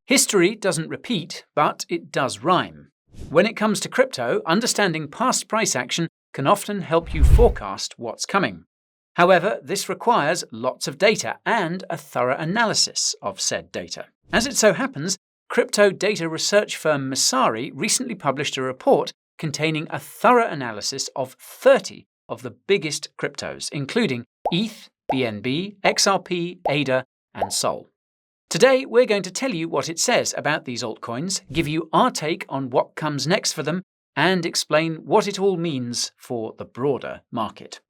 History doesn't repeat, but it does rhyme. When it comes to crypto, understanding past price action can often help you forecast what's coming. However, this requires lots of data and a thorough analysis of said data. As it so happens, crypto data research firm Messari recently published a report containing a thorough analysis of 30 of the biggest cryptos, including ETH, BNB, XRP, ADA, and Sol. Today, we're going to tell you what it says about these altcoins, give you our take on what comes next for them, and explain what it all means for the broader market.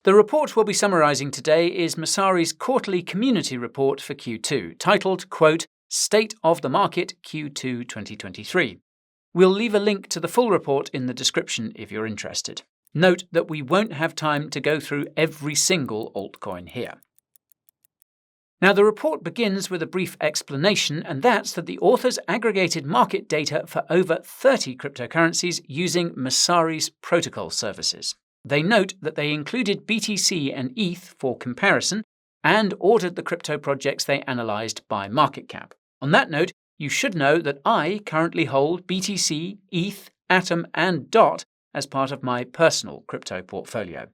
The report we'll be summarising today is Messari's quarterly community report for Q2, titled, quote, State of the Market Q2 2023. We'll leave a link to the full report in the description if you're interested. Note that we won't have time to go through every single altcoin here. Now, the report begins with a brief explanation, and that's that the authors aggregated market data for over 30 cryptocurrencies using Messari's protocol services. They note that they included BTC and ETH for comparison and ordered the crypto projects they analysed by market cap. On that note, you should know that I currently hold BTC, ETH, Atom, and DOT as part of my personal crypto portfolio.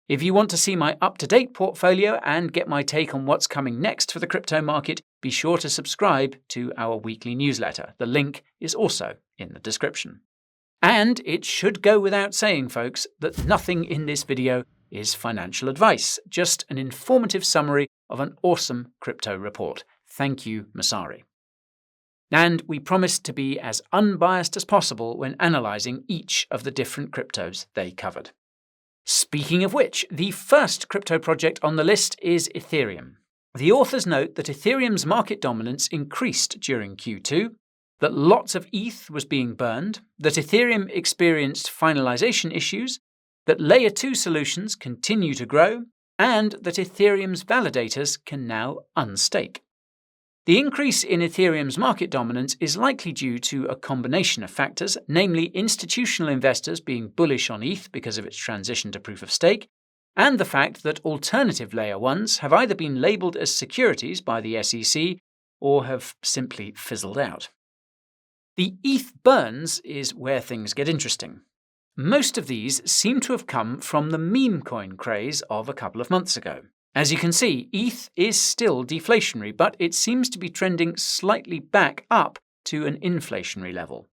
If you want to see my up-to-date portfolio and get my take on what's coming next for the crypto market, be sure to subscribe to our weekly newsletter. The link is also in the description. And it should go without saying, folks, that nothing in this video is financial advice, just an informative summary of an awesome crypto report. Thank you, Messari. And we promised to be as unbiased as possible when analysing each of the different cryptos they covered. Speaking of which, the first crypto project on the list is Ethereum. The authors note that Ethereum's market dominance increased during Q2, that lots of ETH was being burned, that Ethereum experienced finalization issues, that Layer 2 solutions continue to grow, and that Ethereum's validators can now unstake. The increase in Ethereum's market dominance is likely due to a combination of factors, namely institutional investors being bullish on ETH because of its transition to proof of stake, and the fact that alternative Layer 1s have either been labelled as securities by the SEC or have simply fizzled out. The ETH burns is where things get interesting. Most of these seem to have come from the meme coin craze of a couple of months ago. As you can see, ETH is still deflationary, but it seems to be trending slightly back up to an inflationary level.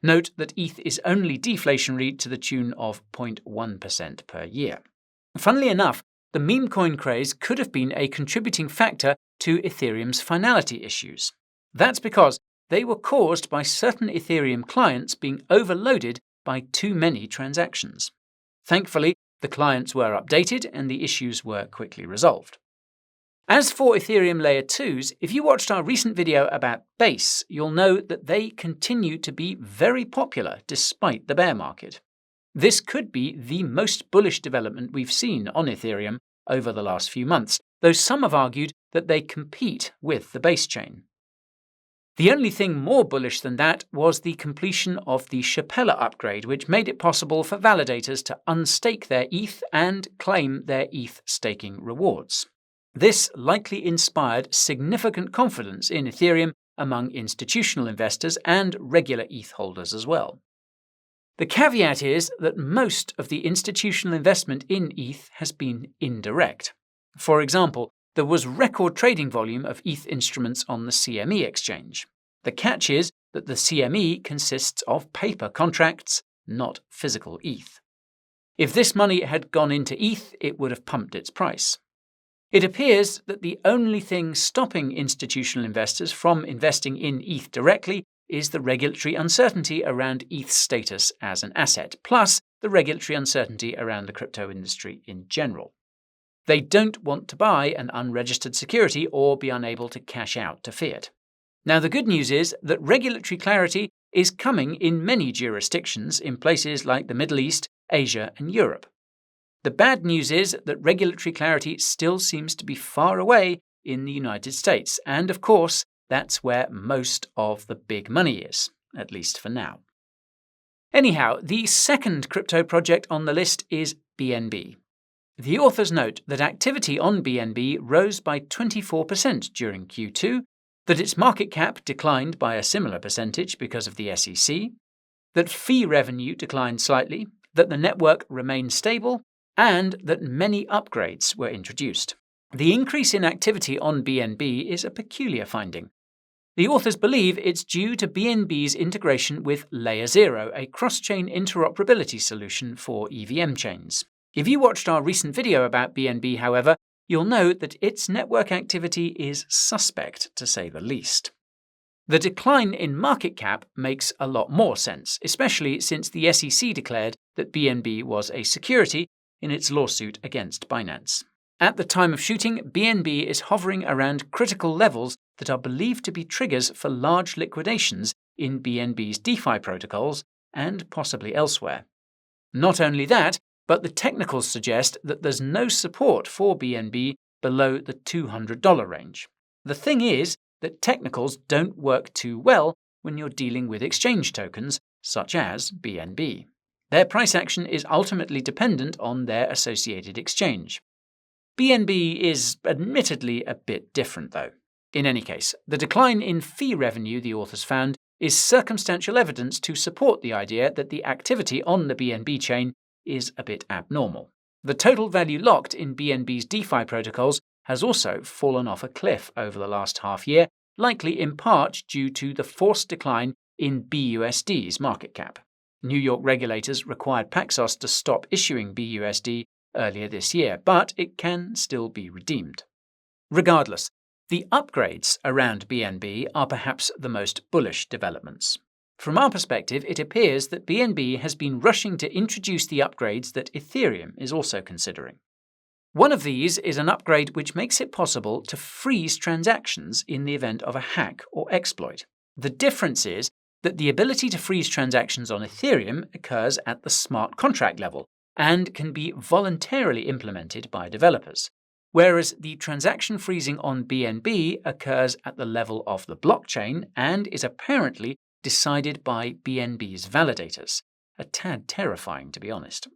Note that ETH is only deflationary to the tune of 0.1% per year. Funnily enough, the meme coin craze could have been a contributing factor to Ethereum's finality issues. That's because they were caused by certain Ethereum clients being overloaded by too many transactions. Thankfully, the clients were updated and the issues were quickly resolved. As for Ethereum Layer 2s, if you watched our recent video about Base, you'll know that they continue to be very popular despite the bear market. This could be the most bullish development we've seen on Ethereum over the last few months, though some have argued that they compete with the Base chain. The only thing more bullish than that was the completion of the Shapella upgrade, which made it possible for validators to unstake their ETH and claim their ETH staking rewards. This likely inspired significant confidence in Ethereum among institutional investors and regular ETH holders as well. The caveat is that most of the institutional investment in ETH has been indirect. For example, there was record trading volume of ETH instruments on the CME exchange. The catch is that the CME consists of paper contracts, not physical ETH. If this money had gone into ETH, it would have pumped its price. It appears that the only thing stopping institutional investors from investing in ETH directly is the regulatory uncertainty around ETH's status as an asset, plus the regulatory uncertainty around the crypto industry in general. They don't want to buy an unregistered security or be unable to cash out to fiat. Now, the good news is that regulatory clarity is coming in many jurisdictions in places like the Middle East, Asia, and Europe. The bad news is that regulatory clarity still seems to be far away in the United States, and of course, that's where most of the big money is, at least for now. Anyhow, the second crypto project on the list is BNB. The authors note that activity on BNB rose by 24% during Q2, that its market cap declined by a similar percentage because of the SEC, that fee revenue declined slightly, that the network remained stable, and that many upgrades were introduced. The increase in activity on BNB is a peculiar finding. The authors believe it's due to BNB's integration with Layer 0, a cross-chain interoperability solution for EVM chains. If you watched our recent video about BNB, however, you'll know that its network activity is suspect, to say the least. The decline in market cap makes a lot more sense, especially since the SEC declared that BNB was a security in its lawsuit against Binance. At the time of shooting, BNB is hovering around critical levels that are believed to be triggers for large liquidations in BNB's DeFi protocols and possibly elsewhere. Not only that, but the technicals suggest that there's no support for BNB below the $200 range. The thing is that technicals don't work too well when you're dealing with exchange tokens, such as BNB. Their price action is ultimately dependent on their associated exchange. BNB is admittedly a bit different, though. In any case, the decline in fee revenue, the authors found, is circumstantial evidence to support the idea that the activity on the BNB chain is a bit abnormal. The total value locked in BNB's DeFi protocols has also fallen off a cliff over the last half year, likely in part due to the forced decline in BUSD's market cap. New York regulators required Paxos to stop issuing BUSD earlier this year, but it can still be redeemed. Regardless, the upgrades around BNB are perhaps the most bullish developments. From our perspective, it appears that BNB has been rushing to introduce the upgrades that Ethereum is also considering. One of these is an upgrade which makes it possible to freeze transactions in the event of a hack or exploit. The difference is that the ability to freeze transactions on Ethereum occurs at the smart contract level and can be voluntarily implemented by developers, whereas the transaction freezing on BNB occurs at the level of the blockchain and is apparently decided by BNB's validators. A tad terrifying, to be honest.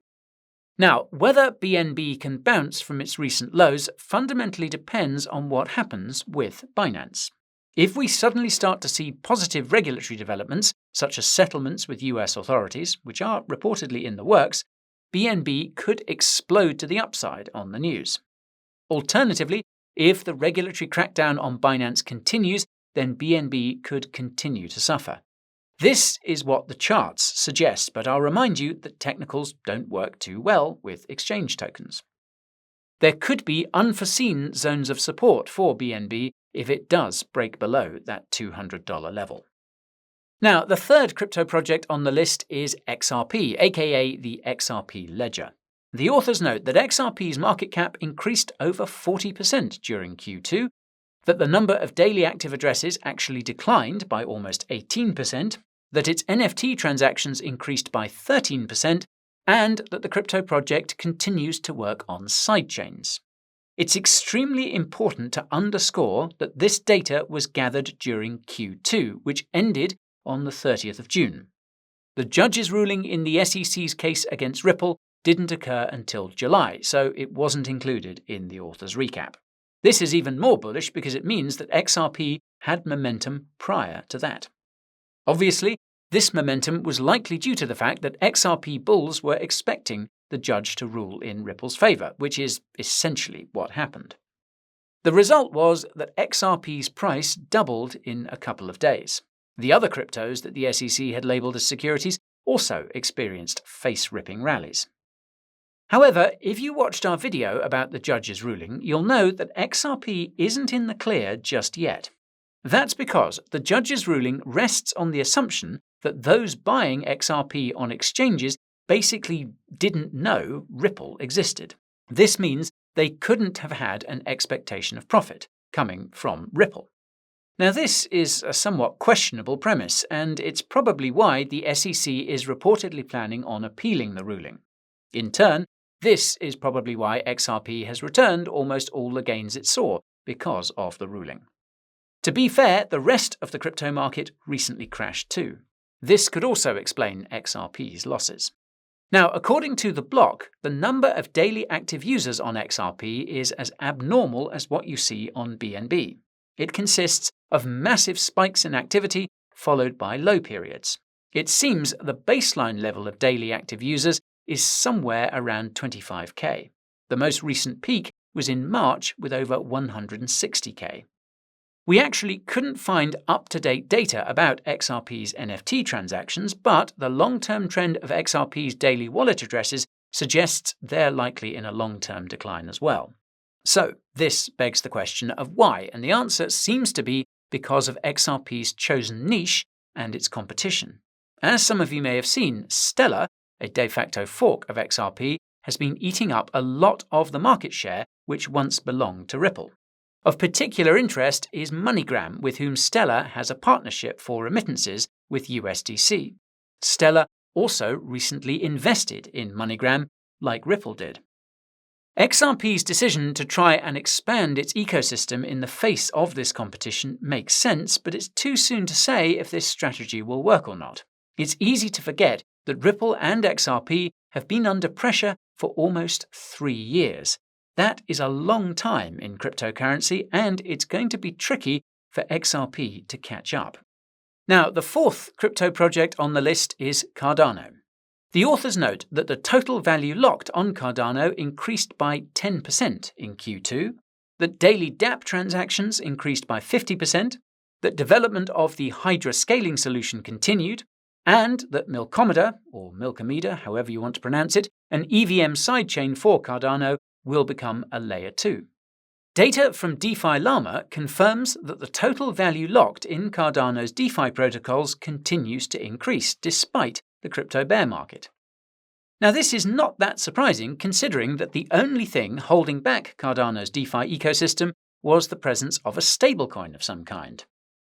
Now, whether BNB can bounce from its recent lows fundamentally depends on what happens with Binance. If we suddenly start to see positive regulatory developments, such as settlements with US authorities, which are reportedly in the works, BNB could explode to the upside on the news. Alternatively, if the regulatory crackdown on Binance continues, then BNB could continue to suffer. This is what the charts suggest, but I'll remind you that technicals don't work too well with exchange tokens. There could be unforeseen zones of support for BNB if it does break below that $200 level. Now, the third crypto project on the list is XRP, aka the XRP Ledger. The authors note that XRP's market cap increased over 40% during Q2, that the number of daily active addresses actually declined by almost 18%, that its NFT transactions increased by 13%, and that the crypto project continues to work on sidechains. It's extremely important to underscore that this data was gathered during Q2, which ended on the 30th of June. The judge's ruling in the SEC's case against Ripple didn't occur until July, so it wasn't included in the author's recap. This is even more bullish because it means that XRP had momentum prior to that. Obviously, this momentum was likely due to the fact that XRP bulls were expecting the judge to rule in Ripple's favor, which is essentially what happened. The result was that XRP's price doubled in a couple of days. The other cryptos that the SEC had labeled as securities also experienced face-ripping rallies. However, if you watched our video about the judge's ruling, you'll know that XRP isn't in the clear just yet. That's because the judge's ruling rests on the assumption that those buying XRP on exchanges basically didn't know Ripple existed. This means they couldn't have had an expectation of profit coming from Ripple. Now, this is a somewhat questionable premise, and it's probably why the SEC is reportedly planning on appealing the ruling. In turn, this is probably why XRP has returned almost all the gains it saw because of the ruling. To be fair, the rest of the crypto market recently crashed too. This could also explain XRP's losses. Now, according to The Block, the number of daily active users on XRP is as abnormal as what you see on BNB. It consists of massive spikes in activity followed by low periods. It seems the baseline level of daily active users is somewhere around 25k. The most recent peak was in March with over 160k. We actually couldn't find up-to-date data about XRP's NFT transactions, but the long-term trend of XRP's daily wallet addresses suggests they're likely in a long-term decline as well. So, this begs the question of why, and the answer seems to be because of XRP's chosen niche and its competition. As some of you may have seen, Stellar, a de facto fork of XRP, has been eating up a lot of the market share which once belonged to Ripple. Of particular interest is MoneyGram, with whom Stellar has a partnership for remittances with USDC. Stellar also recently invested in MoneyGram, like Ripple did. XRP's decision to try and expand its ecosystem in the face of this competition makes sense, but it's too soon to say if this strategy will work or not. It's easy to forget that Ripple and XRP have been under pressure for almost 3 years. That is a long time in cryptocurrency, and it's going to be tricky for XRP to catch up. Now, the fourth crypto project on the list is Cardano. The authors note that the total value locked on Cardano increased by 10% in Q2, that daily dApp transactions increased by 50%, that development of the Hydra scaling solution continued, and that Milkomeda, or Milkomeda, however you want to pronounce it, an EVM sidechain for Cardano, will become a layer 2. Data from DeFi Llama confirms that the total value locked in Cardano's DeFi protocols continues to increase despite the crypto bear market. Now, this is not that surprising considering that the only thing holding back Cardano's DeFi ecosystem was the presence of a stablecoin of some kind.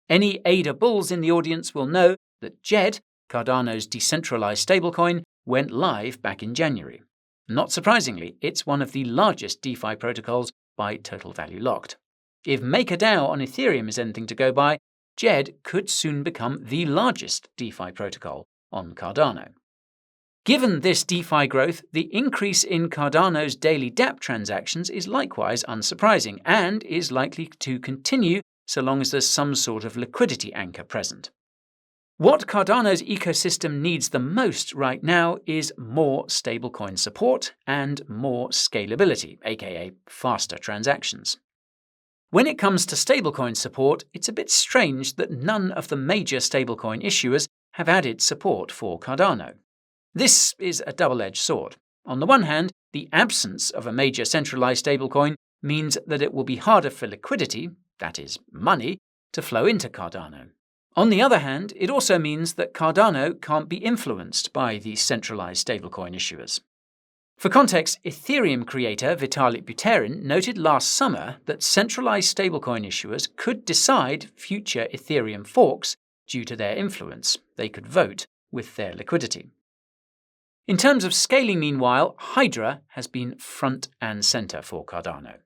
Any ADA bulls in the audience will know that JED, Cardano's decentralized stablecoin, went live back in January. Not surprisingly, it's one of the largest DeFi protocols by total value locked. If MakerDAO on Ethereum is anything to go by, JED could soon become the largest DeFi protocol on Cardano. Given this DeFi growth, the increase in Cardano's daily dApp transactions is likewise unsurprising and is likely to continue so long as there's some sort of liquidity anchor present. What Cardano's ecosystem needs the most right now is more stablecoin support and more scalability, aka faster transactions. When it comes to stablecoin support, it's a bit strange that none of the major stablecoin issuers have added support for Cardano. This is a double-edged sword. On the one hand, the absence of a major centralized stablecoin means that it will be harder for liquidity, that is, money, to flow into Cardano. On the other hand, it also means that Cardano can't be influenced by these centralized stablecoin issuers. For context, Ethereum creator Vitalik Buterin noted last summer that centralized stablecoin issuers could decide future Ethereum forks due to their influence. They could vote with their liquidity. In terms of scaling, meanwhile, Hydra has been front and center for Cardano.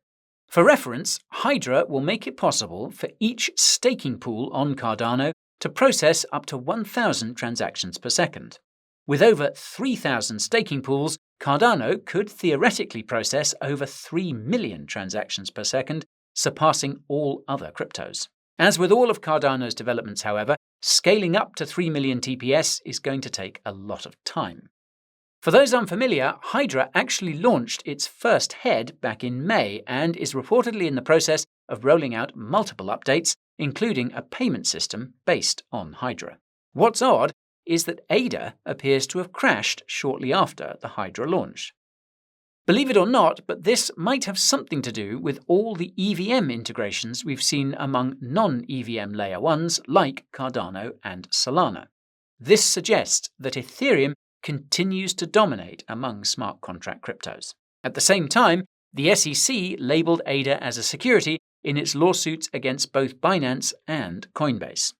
For reference, Hydra will make it possible for each staking pool on Cardano to process up to 1,000 transactions per second. With over 3,000 staking pools, Cardano could theoretically process over 3 million transactions per second, surpassing all other cryptos. As with all of Cardano's developments, however, scaling up to 3 million TPS is going to take a lot of time. For those unfamiliar, Hydra actually launched its first head back in May and is reportedly in the process of rolling out multiple updates, including a payment system based on Hydra. What's odd is that ADA appears to have crashed shortly after the Hydra launch. Believe it or not, but this might have something to do with all the EVM integrations we've seen among non-EVM layer 1s like Cardano and Solana. This suggests that Ethereum continues to dominate among smart contract cryptos. At the same time, the SEC labeled ADA as a security in its lawsuits against both Binance and Coinbase.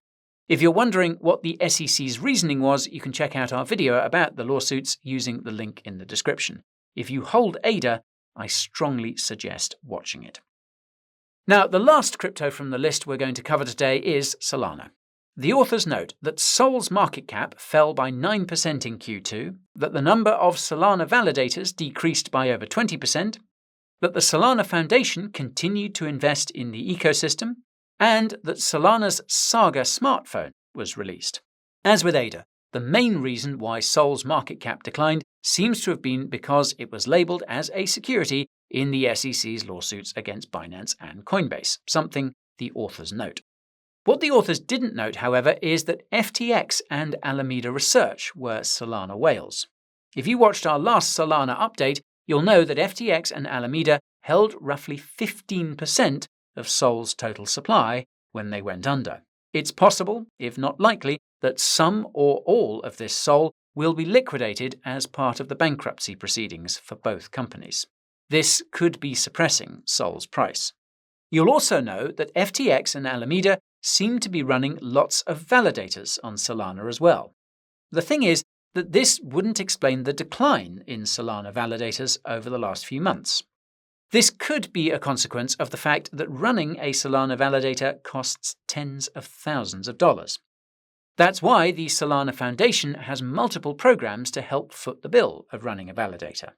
If you're wondering what the SEC's reasoning was, you can check out our video about the lawsuits using the link in the description. If you hold ADA, I strongly suggest watching it. Now, the last crypto from the list we're going to cover today is Solana. The authors note that Sol's market cap fell by 9% in Q2, that the number of Solana validators decreased by over 20%, that the Solana Foundation continued to invest in the ecosystem, and that Solana's Saga smartphone was released. As with ADA, the main reason why Sol's market cap declined seems to have been because it was labelled as a security in the SEC's lawsuits against Binance and Coinbase, something the authors note. What the authors didn't note, however, is that FTX and Alameda Research were Solana whales. If you watched our last Solana update, you'll know that FTX and Alameda held roughly 15% of Sol's total supply when they went under. It's possible, if not likely, that some or all of this Sol will be liquidated as part of the bankruptcy proceedings for both companies. This could be suppressing Sol's price. You'll also know that FTX and Alameda seem to be running lots of validators on Solana as well. The thing is that this wouldn't explain the decline in Solana validators over the last few months. This could be a consequence of the fact that running a Solana validator costs tens of thousands of dollars. That's why the Solana Foundation has multiple programs to help foot the bill of running a validator.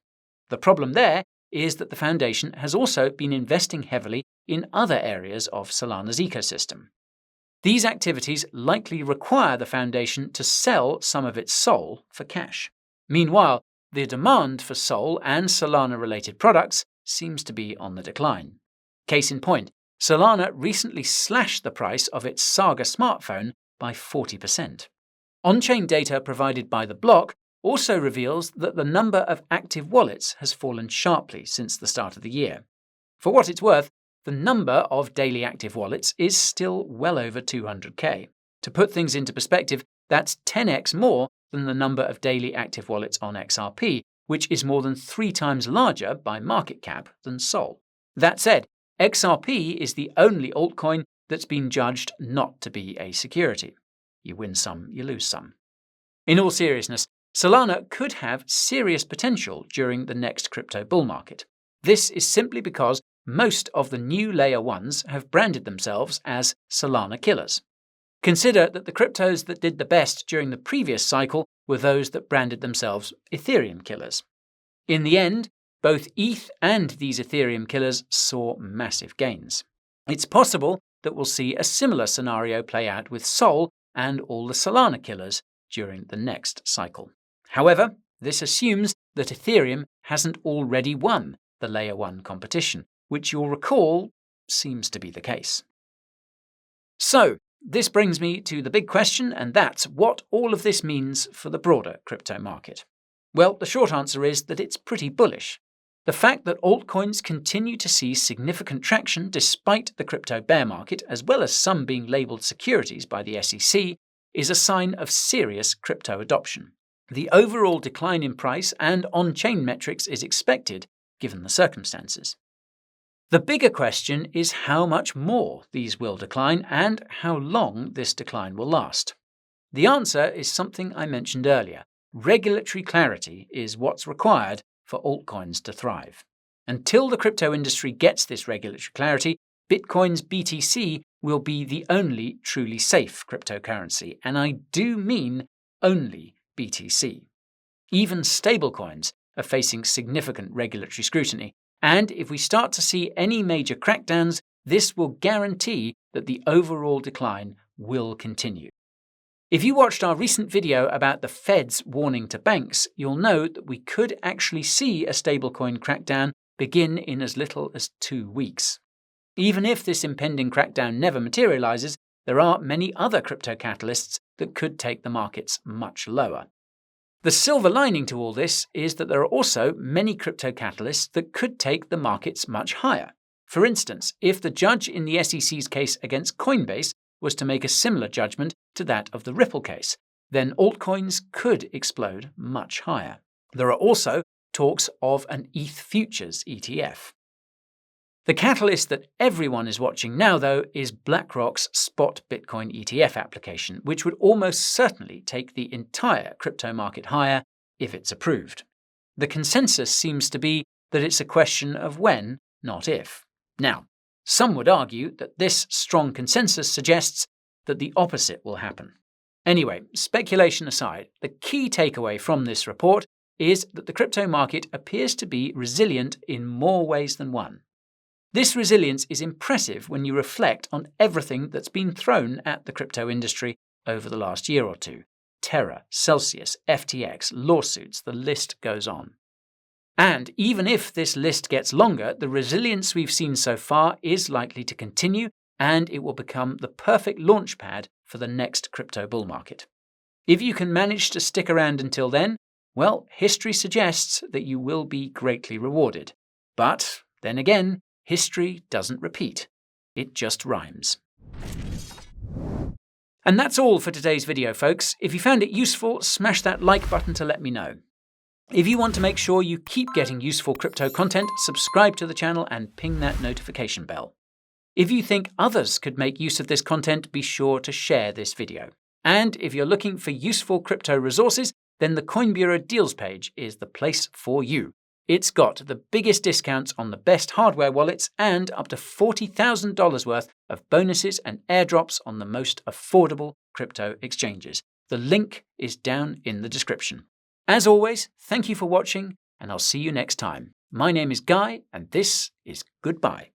The problem there is that the Foundation has also been investing heavily in other areas of Solana's ecosystem. These activities likely require the Foundation to sell some of its Sol for cash. Meanwhile, the demand for Sol and Solana-related products seems to be on the decline. Case in point, Solana recently slashed the price of its Saga smartphone by 40%. On-chain data provided by the block also reveals that the number of active wallets has fallen sharply since the start of the year. For what it's worth, the number of daily active wallets is still well over 200k. To put things into perspective, that's 10x more than the number of daily active wallets on XRP, which is more than 3 times larger by market cap than Sol. That said, XRP is the only altcoin that's been judged not to be a security. You win some, you lose some. In all seriousness, Solana could have serious potential during the next crypto bull market. This is simply because most of the new Layer 1s have branded themselves as Solana killers. Consider that the cryptos that did the best during the previous cycle were those that branded themselves Ethereum killers. In the end, both ETH and these Ethereum killers saw massive gains. It's possible that we'll see a similar scenario play out with Sol and all the Solana killers during the next cycle. However, this assumes that Ethereum hasn't already won the Layer 1 competition, which you'll recall seems to be the case. So, this brings me to the big question, and that's what all of this means for the broader crypto market. Well, the short answer is that it's pretty bullish. The fact that altcoins continue to see significant traction despite the crypto bear market, as well as some being labelled securities by the SEC, is a sign of serious crypto adoption. The overall decline in price and on-chain metrics is expected, given the circumstances. The bigger question is how much more these will decline and how long this decline will last. The answer is something I mentioned earlier. Regulatory clarity is what's required for altcoins to thrive. Until the crypto industry gets this regulatory clarity, Bitcoin's BTC will be the only truly safe cryptocurrency, and I do mean only BTC. Even stablecoins are facing significant regulatory scrutiny, and if we start to see any major crackdowns, this will guarantee that the overall decline will continue. If you watched our recent video about the Fed's warning to banks, you'll know that we could actually see a stablecoin crackdown begin in as little as 2 weeks. Even if this impending crackdown never materializes, there are many other crypto catalysts that could take the markets much lower. The silver lining to all this is that there are also many crypto catalysts that could take the markets much higher. For instance, if the judge in the SEC's case against Coinbase was to make a similar judgment to that of the Ripple case, then altcoins could explode much higher. There are also talks of an ETH futures ETF. The catalyst that everyone is watching now, though, is BlackRock's spot Bitcoin ETF application, which would almost certainly take the entire crypto market higher if it's approved. The consensus seems to be that it's a question of when, not if. Now, some would argue that this strong consensus suggests that the opposite will happen. Anyway, speculation aside, the key takeaway from this report is that the crypto market appears to be resilient in more ways than one. This resilience is impressive when you reflect on everything that's been thrown at the crypto industry over the last year or two. Terra, Celsius, FTX, lawsuits, the list goes on. And even if this list gets longer, the resilience we've seen so far is likely to continue, and it will become the perfect launchpad for the next crypto bull market. If you can manage to stick around until then, well, history suggests that you will be greatly rewarded. But then again, history doesn't repeat. It just rhymes. And that's all for today's video, folks. If you found it useful, smash that like button to let me know. If you want to make sure you keep getting useful crypto content, subscribe to the channel and ping that notification bell. If you think others could make use of this content, be sure to share this video. And if you're looking for useful crypto resources, then the Coin Bureau deals page is the place for you. It's got the biggest discounts on the best hardware wallets and up to $40,000 worth of bonuses and airdrops on the most affordable crypto exchanges. The link is down in the description. As always, thank you for watching, and I'll see you next time. My name is Guy, and this is Goodbye.